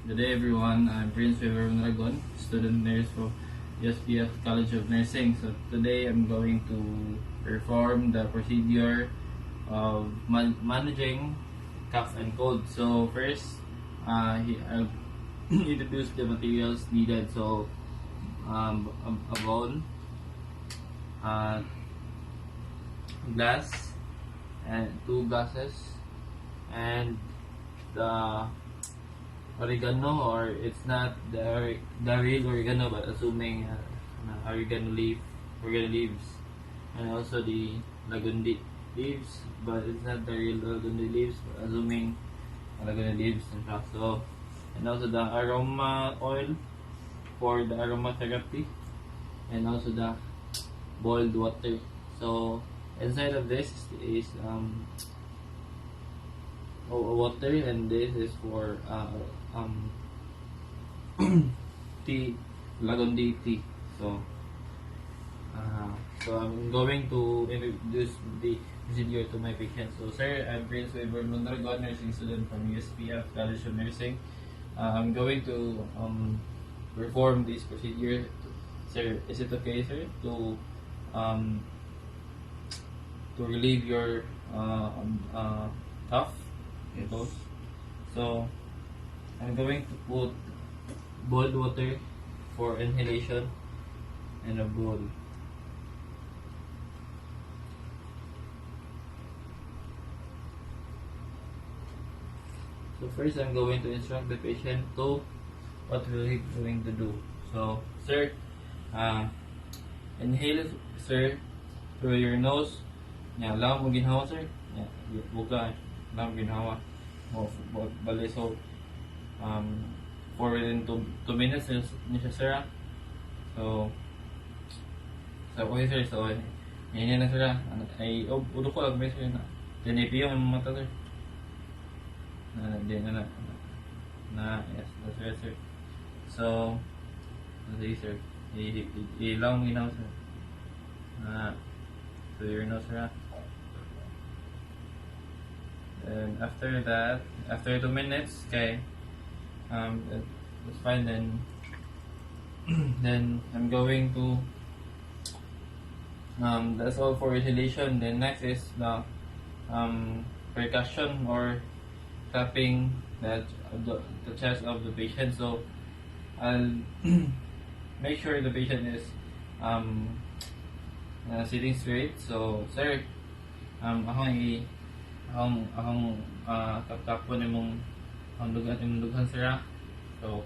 Good day everyone, I'm Prince Weber Mondragon, student nurse from USPF College of Nursing. So today I'm going to perform the procedure of managing cough and cold. So first, I'll introduce the materials needed. So a bowl, glass, and 2 glasses, and the oregano, or it's not the real oregano, but assuming oregano leaves, and also the lagundi leaves, but it's not the real lagundi leaves, but assuming lagundi leaves and stuff. So, and also the aroma oil for the aromatherapy, and also the boiled water. So inside of this is water, and this is for tea, lagundi tea. So I'm going to introduce the procedure to my patient. So sir, I'm Prince Weber Mondragon, nursing student from USPF College of Nursing. I'm going to perform this procedure. Sir, is it okay, sir, to relieve your cough? Yes. So I'm going to put boiled water for inhalation in a bowl. So first I'm going to instruct the patient to what will he going to do. So sir, inhale sir through your nose. Yeah, lang mo ginhawa sir. Yeah, buka. Lang ginhawa. Bali, so for within 2 minutes niya siya sir. So okay sir, so yan na sir. Ay udo ko lang sir na. Dinipi yung mata sir. Yes, that's right sir. So sige sir, ilang mo ginawa sir. So your nose sir. And after that, after 2 minutes, okay, that's fine. Then I'm going to that's all for inhalation. Then next is the percussion, or tapping the chest of the patient. So I'll make sure the patient is sitting straight. So sir, akong tapon imong ang dughan sir. So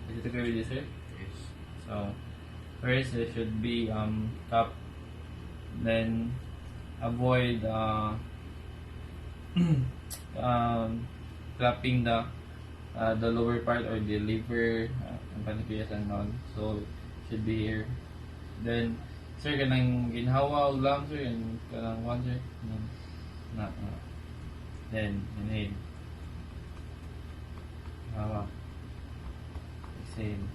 is it okay with you sir? Yes. So first it should be cup, then avoid clapping the lower part, or the liver, pancreas and all. So should be here. Then sir, kanang ginhawa og lang sir, and kanang one sir. Then inhale. Hawa. Exhale.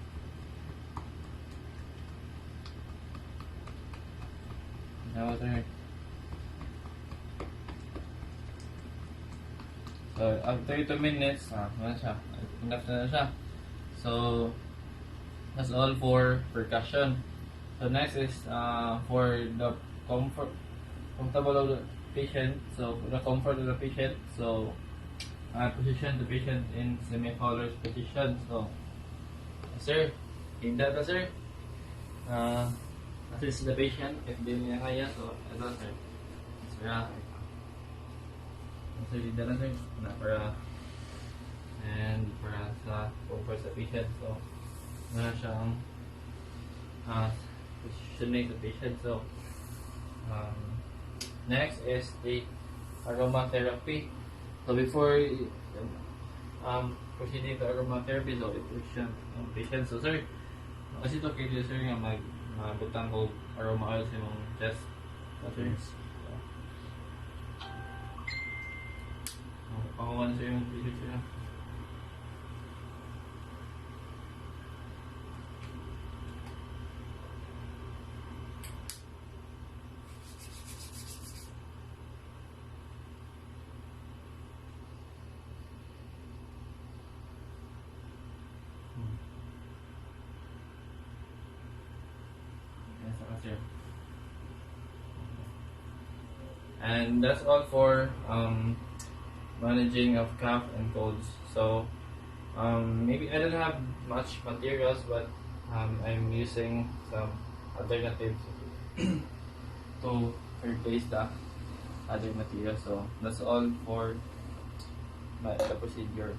Hawa sir. So after 2 minutes, wala siya. Enough na siya. So that's all for percussion. So next is for the comfortable of the patient. So for the comfort of the patient, so position the patient in semi-collar position. So sir, hinda ta sir. Assist the patient if di niya kaya. So ito sir. Sir, so hinda na sir na para sa comfort sa patient. So na siyang positioning the patient. So next is the aromatherapy. So before proceeding to aromatherapy, so i-position ang patient. So sir, kasi ito kayo sir nga magbutang ko aroma oil sa mong chest. So sir, pangawan sir yung patient sir. here. And that's all for managing of cough and colds. So maybe I don't have much materials, but I'm using some alternatives to replace the other materials. So that's all for the procedure.